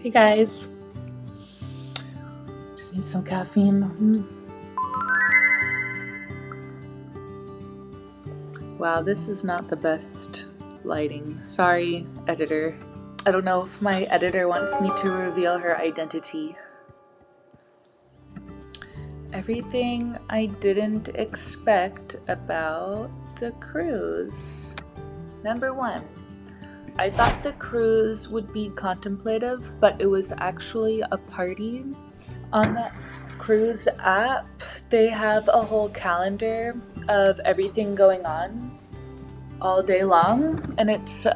Hey guys, just need some caffeine. Wow, this is not the best lighting. Sorry, editor. I don't know if my editor wants me to reveal her identity. Everything I didn't expect about the cruise. Number 1. I thought the cruise would be contemplative, but it was actually a party. On the cruise app, they have a whole calendar of everything going on all day long, and it's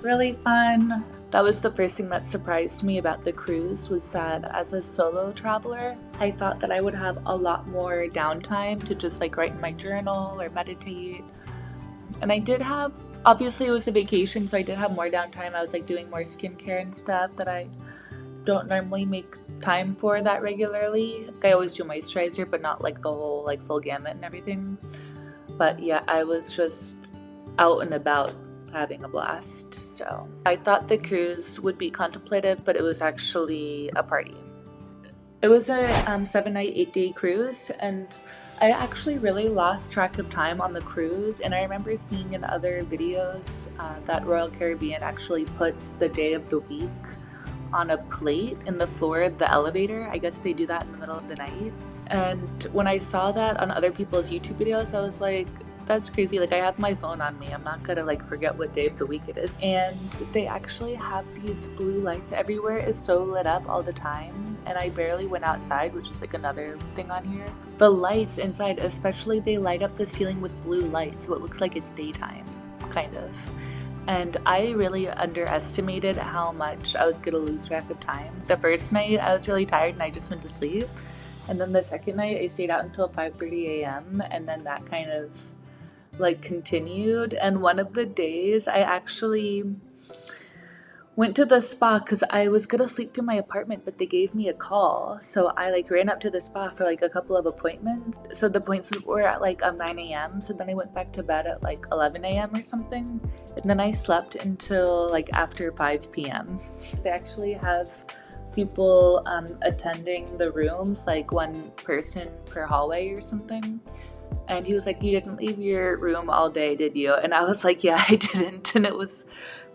really fun. That was the first thing that surprised me about the cruise, was that as a solo traveler, I thought that I would have a lot more downtime to just like write in my journal or meditate. And I did have, obviously it was a vacation, so I did have more downtime. I was like doing more skincare and stuff that I don't normally make time for that regularly. Like, I always do moisturizer, but not like the whole like full gamut and everything. But yeah, I was just out and about having a blast. So I thought the cruise would be contemplative, but it was actually a party. It was a 7-night, 8-day cruise, and I actually really lost track of time on the cruise. And I remember seeing in other videos that Royal Caribbean actually puts the day of the week on a plate in the floor of the elevator. I guess they do that in the middle of the night. And when I saw that on other people's YouTube videos, I was like, that's crazy. Like, I have my phone on me. I'm not gonna like forget what day of the week it is. And they actually have these blue lights everywhere. It's so lit up all the time. And I barely went outside, which is like another thing on here. The lights inside, especially, they light up the ceiling with blue light, so it looks like it's daytime, kind of. And I really underestimated how much I was going to lose track of time. The first night I was really tired and I just went to sleep. And then the second night I stayed out until 5:30 a.m. and then that kind of like continued. And one of the days I actually went to the spa because I was gonna sleep through my apartment, but they gave me a call. So I like ran up to the spa for like a couple of appointments. So the appointments were at like 9 a.m. So then I went back to bed at like 11 a.m. or something. And then I slept until like after 5 p.m. They actually have people attending the rooms, like one person per hallway or something. And he was like, "You didn't leave your room all day, did you?" And I was like, "Yeah, I didn't." And it was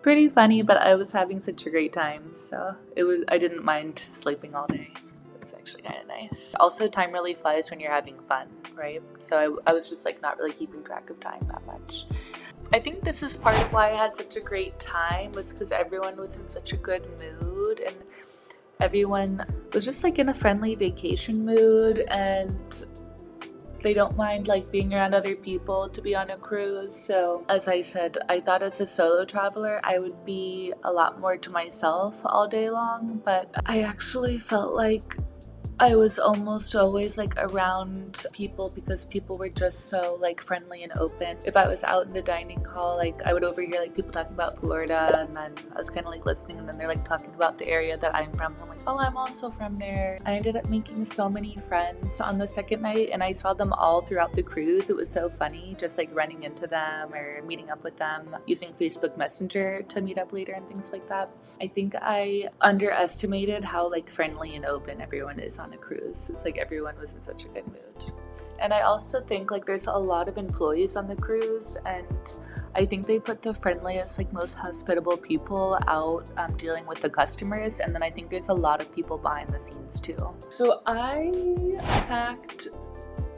pretty funny, but I was having such a great time. So I didn't mind sleeping all day. It was actually kind of nice. Also, time really flies when you're having fun, right? So I was just like not really keeping track of time that much. I think this is part of why I had such a great time, was because everyone was in such a good mood and everyone was just like in a friendly vacation mood, and they don't mind like being around other people to be on a cruise. So as I said, I thought as a solo traveler I would be a lot more to myself all day long, but I actually felt like I was almost always like around people because people were just so like friendly and open. If I was out in the dining hall, like I would overhear like people talking about Florida, and then I was kind of like listening, and then they're like talking about the area that I'm from. I'm like, oh, I'm also from there. I ended up making so many friends on the second night, and I saw them all throughout the cruise. It was so funny, just like running into them or meeting up with them, using Facebook Messenger to meet up later and things like that. I think I underestimated how like friendly and open everyone is on a cruise. It's like everyone was in such a good mood. And I also think like there's a lot of employees on the cruise, and I think they put the friendliest, like most hospitable people out dealing with the customers. And then I think there's a lot of people behind the scenes too. So I packed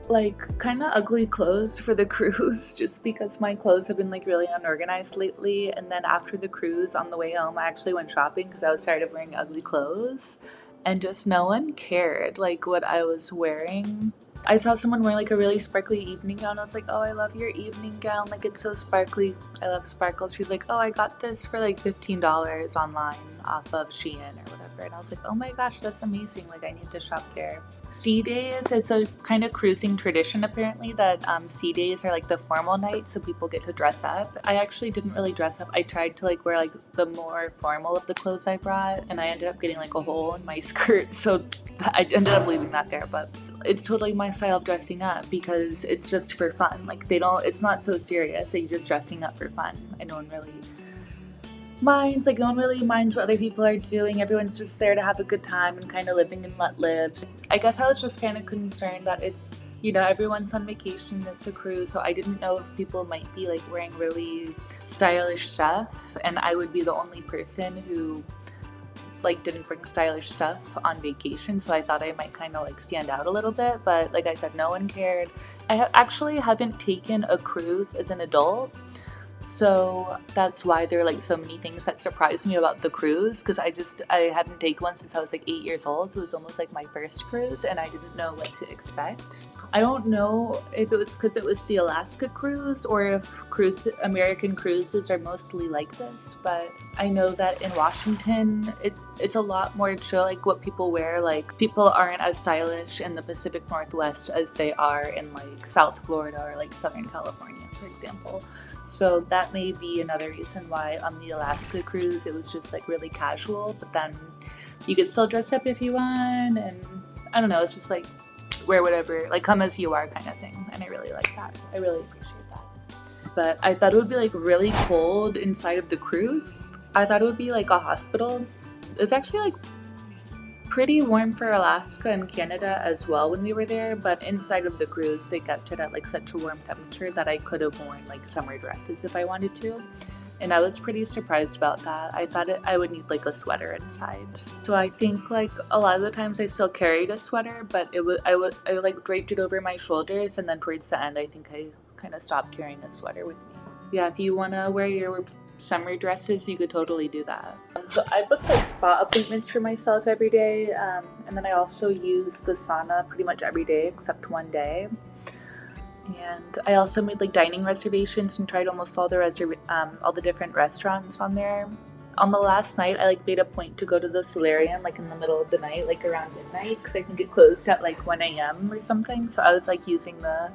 like kind of ugly clothes for the cruise just because my clothes have been like really unorganized lately. And then after the cruise, on the way home, I actually went shopping because I was tired of wearing ugly clothes, and just no one cared like what I was wearing. I saw someone wearing like a really sparkly evening gown. I was like, "Oh, I love your evening gown, like it's so sparkly. I love sparkles." She's like, "Oh, I got this for like $15 online off of Shein or whatever." And I was like, "Oh my gosh, that's amazing. Like I need to shop there." Sea days, it's a kind of cruising tradition apparently that sea days are like the formal night, so people get to dress up. I actually didn't really dress up. I tried to like wear like the more formal of the clothes I brought, and I ended up getting like a hole in my skirt, so I ended up leaving that there. But it's totally my style of dressing up because it's just for fun. Like it's not so serious that you're just dressing up for fun. I don't really minds. Like, no one really minds what other people are doing. Everyone's just there to have a good time and kind of living and let live. I guess I was just kind of concerned that it's, everyone's on vacation, it's a cruise, so I didn't know if people might be like wearing really stylish stuff and I would be the only person who like didn't bring stylish stuff on vacation, so I thought I might kind of like stand out a little bit, but like I said, no one cared. I actually haven't taken a cruise as an adult, so that's why there are like so many things that surprised me about the cruise, because I hadn't taken one since I was like 8 years old, so it was almost like my first cruise and I didn't know what to expect. I don't know if it was because it was the Alaska cruise or if American cruises are mostly like this, but I know that in Washington it's a lot more chill, like what people wear. Like, people aren't as stylish in the Pacific Northwest as they are in like South Florida or like Southern California, for example. So that may be another reason why on the Alaska cruise it was just like really casual, but then you could still dress up if you want, and I don't know, it's just like wear whatever, like come as you are kind of thing, and I really like that. I really appreciate that. But I thought it would be like really cold inside of the cruise. I thought it would be like a hospital. It's actually like pretty warm for Alaska and Canada as well when we were there, but inside of the cruise they kept it at like such a warm temperature that I could have worn like summer dresses if I wanted to, and I was pretty surprised about that. I thought I would need like a sweater inside, so I think like a lot of the times I still carried a sweater, but I like draped it over my shoulders, and then towards the end I think I kind of stopped carrying a sweater with me. Yeah, if you want to wear your summer dresses, you could totally do that. So I booked like spa appointments for myself every day, and then I also use the sauna pretty much every day except one day. And I also made like dining reservations and tried almost all the different restaurants on there. On the last night, I like made a point to go to the solarium like in the middle of the night, like around midnight, because I think it closed at like 1 a.m. or something. So I was like using the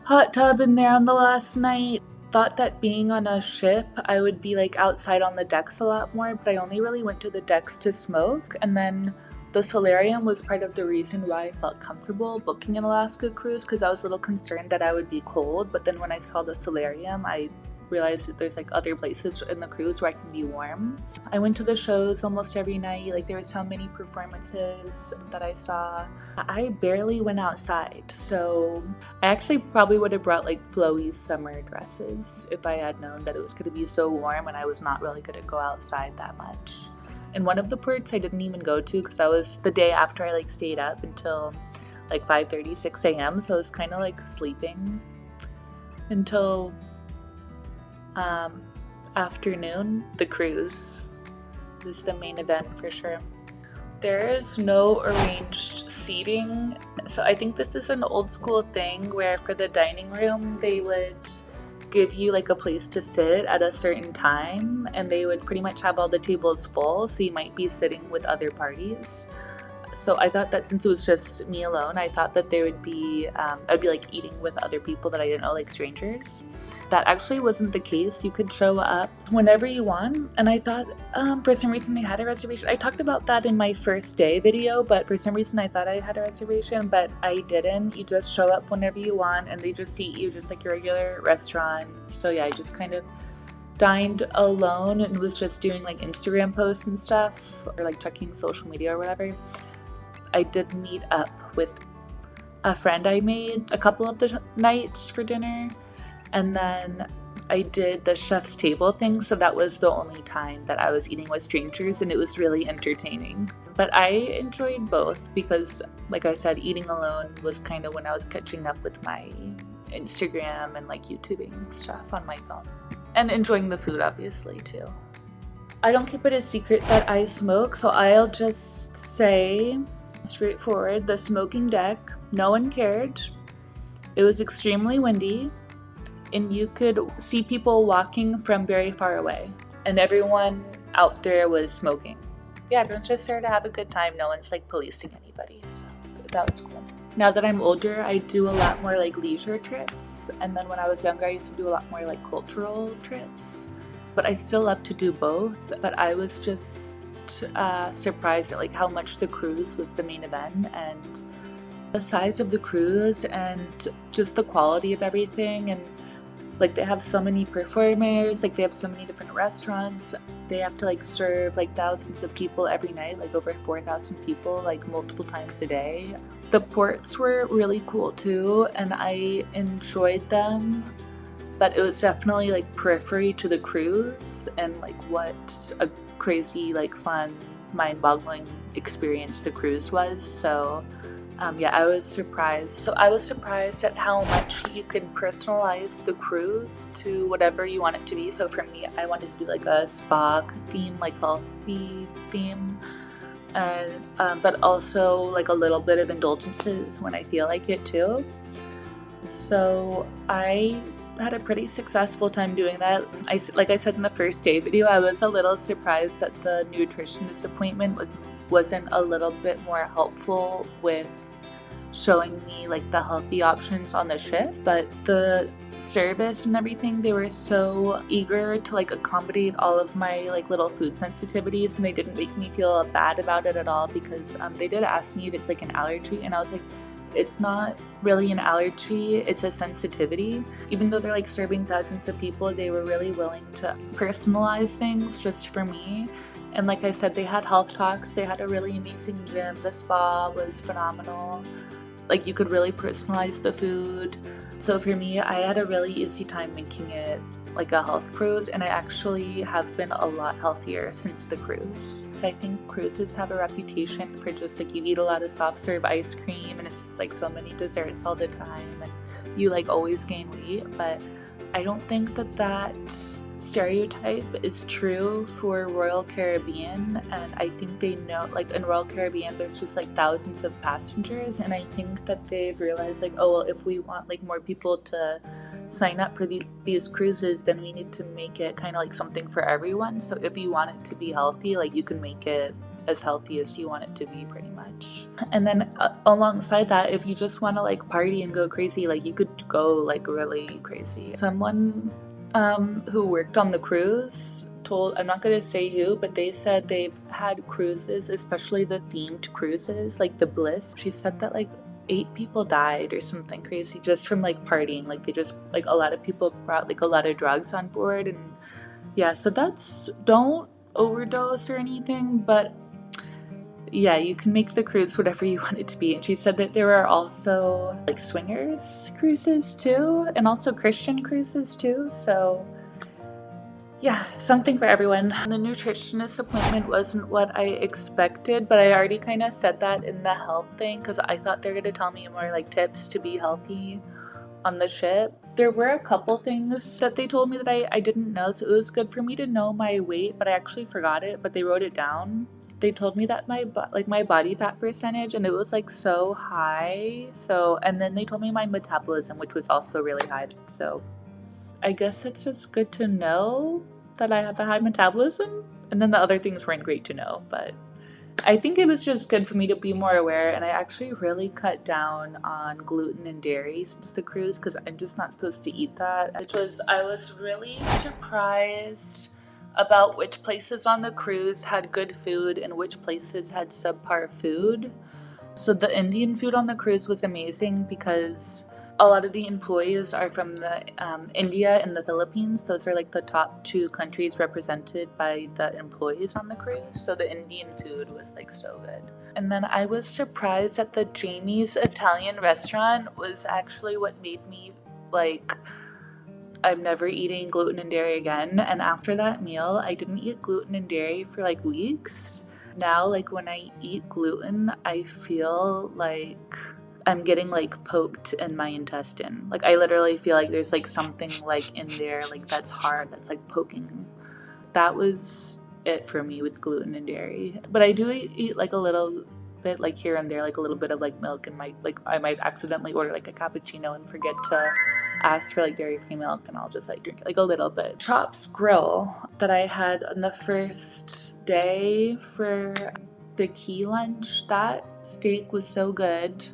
hot tub in there on the last night. Thought that being on a ship, I would be like outside on the decks a lot more, but I only really went to the decks to smoke, and then the solarium was part of the reason why I felt comfortable booking an Alaska cruise, because I was a little concerned that I would be cold, but then when I saw the solarium, I realized that there's like other places in the cruise where I can be warm. I went to the shows almost every night. Like, there was so many performances that I saw. I barely went outside, so I actually probably would have brought like flowy summer dresses if I had known that it was going to be so warm and I was not really going to go outside that much. And one of the ports I didn't even go to because I was the day after I like stayed up until like 5:30, 6 a.m. So I was kind of like sleeping until afternoon. The cruise is the main event for sure. There is no arranged seating, so I think this is an old school thing where for the dining room they would give you like a place to sit at a certain time, and they would pretty much have all the tables full, so you might be sitting with other parties. So I thought that since it was just me alone, I thought that there would be I'd be like eating with other people that I didn't know, like strangers. That actually wasn't the case. You could show up whenever you want, and I thought for some reason I had a reservation. I talked about that in my first day video, but for some reason I thought I had a reservation, but I didn't. You just show up whenever you want, and they just seat you just like your regular restaurant. So yeah, I just kind of dined alone and was just doing like Instagram posts and stuff, or like checking social media or whatever. I did meet up with a friend I made a couple of the nights for dinner, and then I did the chef's table thing, so that was the only time that I was eating with strangers, and it was really entertaining. But I enjoyed both because, like I said, eating alone was kind of when I was catching up with my Instagram and like YouTubing stuff on my phone, and enjoying the food obviously too. I don't keep it a secret that I smoke, so I'll just say straightforward, the smoking deck, no one cared. It was extremely windy, and you could see people walking from very far away, and everyone out there was smoking. Yeah, everyone's just there to have a good time. No one's like policing anybody, so that was cool. Now that I'm older, I do a lot more like leisure trips, and then when I was younger I used to do a lot more like cultural trips, but I still love to do both. But I was just surprised at like how much the cruise was the main event, and the size of the cruise and just the quality of everything. And Like they have so many performers, like they have so many different restaurants. They have to like serve like thousands of people every night, like over 4,000 people, like multiple times a day. The ports were really cool too, and I enjoyed them, but it was definitely like periphery to the cruise and like what a crazy, like fun, mind-boggling experience the cruise was. So yeah, I was surprised. So I was surprised at how much you can personalize the cruise to whatever you want it to be. So for me, I wanted to do like a spa theme, like healthy theme, and but also like a little bit of indulgences when I feel like it too. So I had a pretty successful time doing that. Like I said in the first day video, I was a little surprised that the nutritionist appointment wasn't a little bit more helpful with showing me like the healthy options on the ship, but the service and everything, they were so eager to like accommodate all of my like little food sensitivities, and they didn't make me feel bad about it at all, because they did ask me if it's like an allergy, and I was like, it's not really an allergy, it's a sensitivity. Even though they're like serving thousands of people, they were really willing to personalize things just for me. And like I said, they had health talks, they had a really amazing gym, the spa was phenomenal. Like you could really personalize the food. So for me, I had a really easy time making it like a health cruise, and I actually have been a lot healthier since the cruise. So I think cruises have a reputation for just like you eat a lot of soft serve ice cream and it's just like so many desserts all the time and you like always gain weight, but I don't think that stereotype is true for Royal Caribbean. And I think they know, like in Royal Caribbean there's just like thousands of passengers, and I think that they've realized like, oh well, if we want like more people to sign up for these cruises, then we need to make it kind of like something for everyone. So if you want it to be healthy, like you can make it as healthy as you want it to be, pretty much. And then alongside that, if you just want to like party and go crazy, like you could go like really crazy. Someone who worked on the cruise I'm not going to say who, but they said they've had cruises, especially the themed cruises, like the Bliss. She said that like 8 people died or something crazy just from like partying. Like they just, like a lot of people brought like a lot of drugs on board, and yeah, so don't overdose or anything, but yeah, you can make the cruise whatever you want it to be. And she said that there are also like swingers cruises too, and also Christian cruises too. So yeah, something for everyone. The nutritionist appointment wasn't what I expected, but I already kind of said that in the health thing, because I thought they're going to tell me more like tips to be healthy on the ship. There were a couple things that they told me that I didn't know, so it was good for me to know my weight, but I actually forgot it, but they wrote it down. They told me that my body fat percentage, and it was like so high. So, and then they told me my metabolism, which was also really high. So I guess it's just good to know that I have a high metabolism. And then the other things weren't great to know, but I think it was just good for me to be more aware. And I actually really cut down on gluten and dairy since the cruise, because I'm just not supposed to eat that. I was really surprised about which places on the cruise had good food and which places had subpar food. So the Indian food on the cruise was amazing, because a lot of the employees are from the India and the Philippines. Those are like the top 2 countries represented by the employees on the cruise. So the Indian food was like so good. And then I was surprised that the Jamie's Italian restaurant was actually what made me like, I'm never eating gluten and dairy again. And after that meal, I didn't eat gluten and dairy for like weeks. Now, like when I eat gluten, I feel like I'm getting like poked in my intestine. Like I literally feel like there's like something like in there, like that's hard, that's like poking. That was it for me with gluten and dairy. But I do eat like a little bit, like here and there, like a little bit of like milk, and I might accidentally order like a cappuccino and forget to ask for like dairy-free milk, and I'll just like drink like a little bit. Chops Grill that I had on the first day for the key lunch, that steak was so good.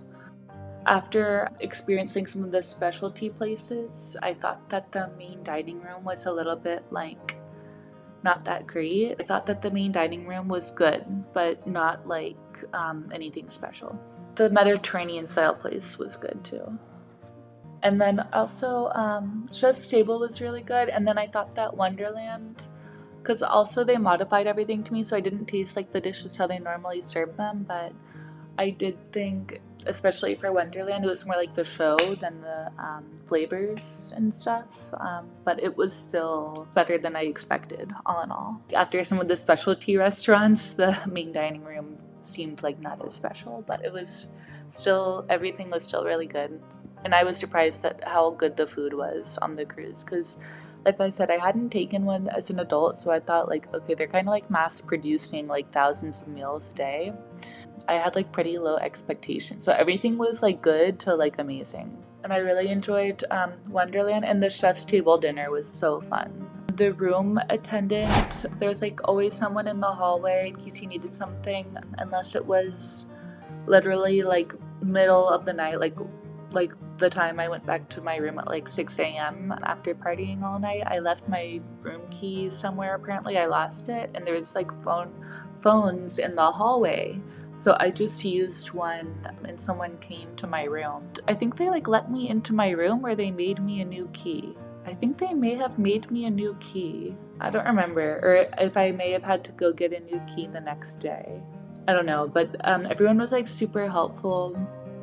After experiencing some of the specialty places, I thought that the main dining room was a little bit like not that great. I thought that the main dining room was good, but not like anything special. The Mediterranean style place was good too. And then also, Chef's Table was really good. And then I thought that Wonderland, because also they modified everything to me, so I didn't taste like the dishes how they normally serve them. But I did think, especially for Wonderland, it was more like the show than the flavors and stuff. But it was still better than I expected, all in all. After some of the specialty restaurants, the main dining room seemed like not as special, but it was still, everything was still really good. And I was surprised at how good the food was on the cruise, because like I said, I hadn't taken one as an adult, so I thought like, okay, they're kind of like mass producing like thousands of meals a day. I had like pretty low expectations, so everything was like good to like amazing. And I really enjoyed Wonderland, and the Chef's Table dinner was so fun. The room attendant, there's like always someone in the hallway in case you needed something, unless it was literally like middle of the night, like the time I went back to my room at like 6 a.m. after partying all night. I left my room key somewhere, apparently I lost it, and there was like phones in the hallway, so I just used one and someone came to my room. I think they like let me into my room, or they made me a new key. I think they may have made me a new key. I don't remember, or if I may have had to go get a new key the next day. I don't know, but everyone was like super helpful.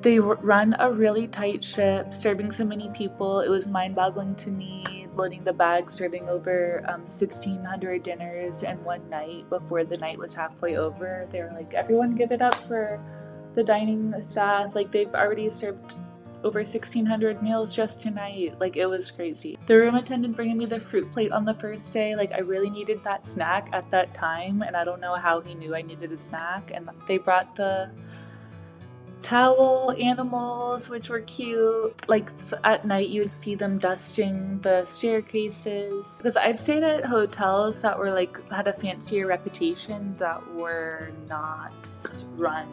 They run a really tight ship, serving so many people. It was mind-boggling to me, loading the bags, serving over 1,600 dinners in one night before the night was halfway over. They were like, everyone give it up for the dining staff. Like, they've already served over 1,600 meals just tonight. Like, it was crazy. The room attendant bringing me the fruit plate on the first day, like, I really needed that snack at that time, and I don't know how he knew I needed a snack. And they brought the towel animals, which were cute. Like at night you would see them dusting the staircases, because I've stayed at hotels that were like had a fancier reputation that were not run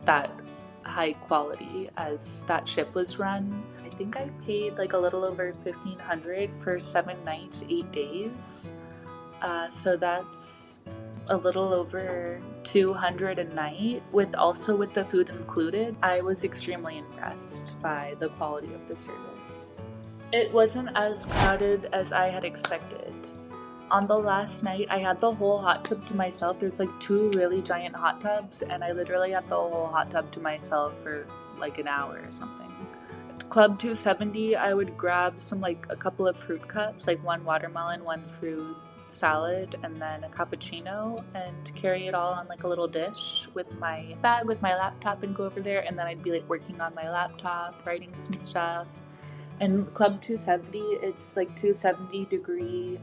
that high quality as that ship was run. I think I paid like a little over $1,500 for 7 nights 8 days, so that's a little over $200 a night, with the food included. I was extremely impressed by the quality of the service. It wasn't as crowded as I had expected. On the last night, I had the whole hot tub to myself. There's like 2 really giant hot tubs, and I literally had the whole hot tub to myself for like an hour or something. At Club 270, I would grab a couple of fruit cups, like 1 watermelon, 1 fruit salad, and then a cappuccino, and carry it all on like a little dish with my bag with my laptop and go over there, and then I'd be like working on my laptop, writing some stuff. And Club 270, it's like 270-degree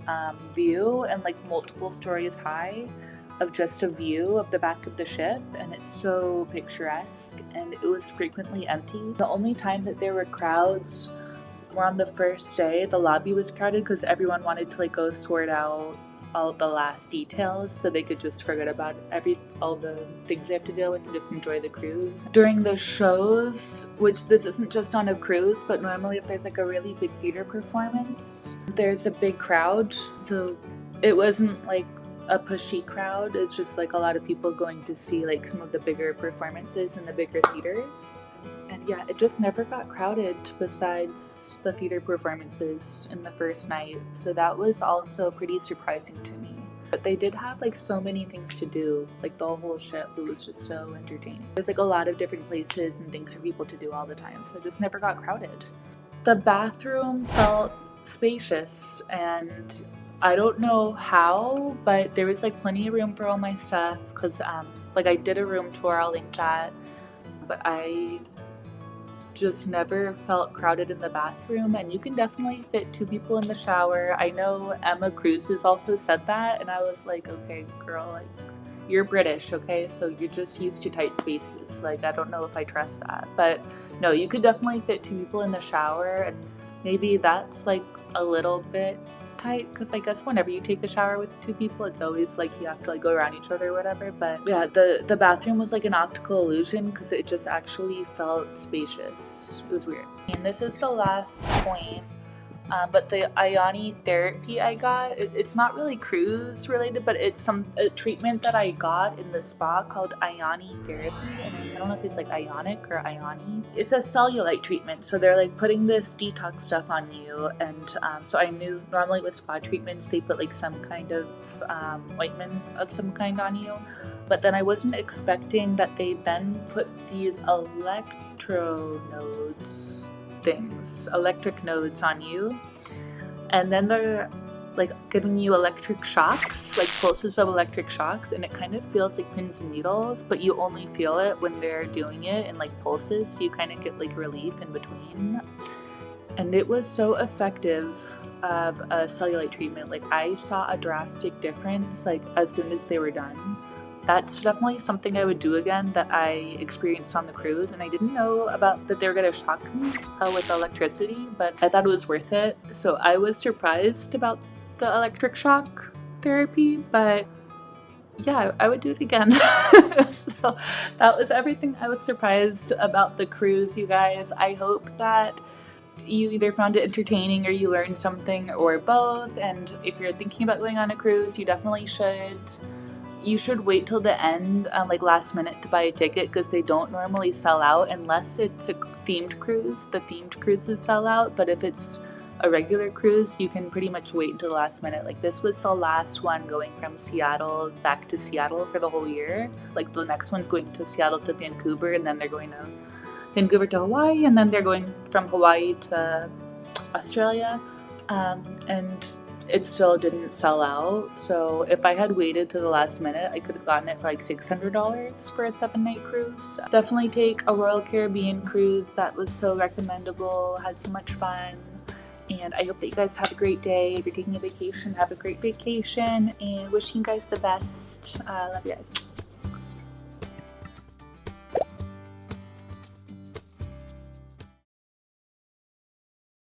view and like multiple stories high of just a view of the back of the ship, and it's so picturesque, and it was frequently empty. The only time that there were crowds were on the first day. The lobby was crowded because everyone wanted to like go sort out all the last details so they could just forget about all the things they have to deal with and just enjoy the cruise. During the shows, which this isn't just on a cruise, but normally if there's like a really big theater performance, there's a big crowd, so it wasn't like a pushy crowd. It's just like a lot of people going to see like some of the bigger performances in the bigger theaters. And yeah, it just never got crowded besides the theater performances in the first night, so that was also pretty surprising to me. But they did have like so many things to do, like the whole ship. It was just so entertaining. There's like a lot of different places and things for people to do all the time, so it just never got crowded. The bathroom felt spacious, and I don't know how, but there was like plenty of room for all my stuff, because like I did a room tour, I'll link that, but I just never felt crowded in the bathroom, and you can definitely fit 2 people in the shower. I know Emma Cruises also said that, and I was like, okay girl, like you're British, okay, so you're just used to tight spaces. Like I don't know if I trust that, but no, you could definitely fit 2 people in the shower, and maybe that's like a little bit tight, because I guess whenever you take a shower with 2 people, it's always like you have to like go around each other or whatever. But yeah, the bathroom was like an optical illusion, because it just actually felt spacious. It was weird. And this is the last point But the Ioni therapy I got, it's not really cruise related, but it's a treatment that I got in the spa called Ioni therapy. And I don't know if it's like Ionic or Ioni. It's a cellulite treatment, so they're like putting this detox stuff on you. And so I knew normally with spa treatments they put like some kind of ointment of some kind on you, but then I wasn't expecting that they then put these electric nodes on you, and then they're like giving you electric shocks, like pulses of electric shocks, and it kind of feels like pins and needles, but you only feel it when they're doing it in like pulses, so you kind of get like relief in between. And it was so effective of a cellulite treatment. Like I saw a drastic difference like as soon as they were done. That's definitely something I would do again that I experienced on the cruise, and I didn't know about that they were going to shock me with electricity, but I thought it was worth it. So I was surprised about the electric shock therapy, but yeah, I would do it again. So that was everything I was surprised about the cruise, you guys. I hope that you either found it entertaining or you learned something, or both. And if you're thinking about going on a cruise, you definitely should. You should wait till the end, like last minute, to buy a ticket, because they don't normally sell out unless it's a themed cruise. The themed cruises sell out, but if it's a regular cruise, you can pretty much wait until the last minute. Like this was the last one going from Seattle back to Seattle for the whole year. Like the next one's going to Seattle to Vancouver, and then they're going to Vancouver to Hawaii, and then they're going from Hawaii to Australia, and it still didn't sell out. So if I had waited to the last minute, I could have gotten it for like $600 for a 7-night cruise. Definitely take a Royal Caribbean cruise. That was so recommendable, had so much fun. And I hope that you guys have a great day. If you're taking a vacation, have a great vacation, and wishing you guys the best. Love you guys.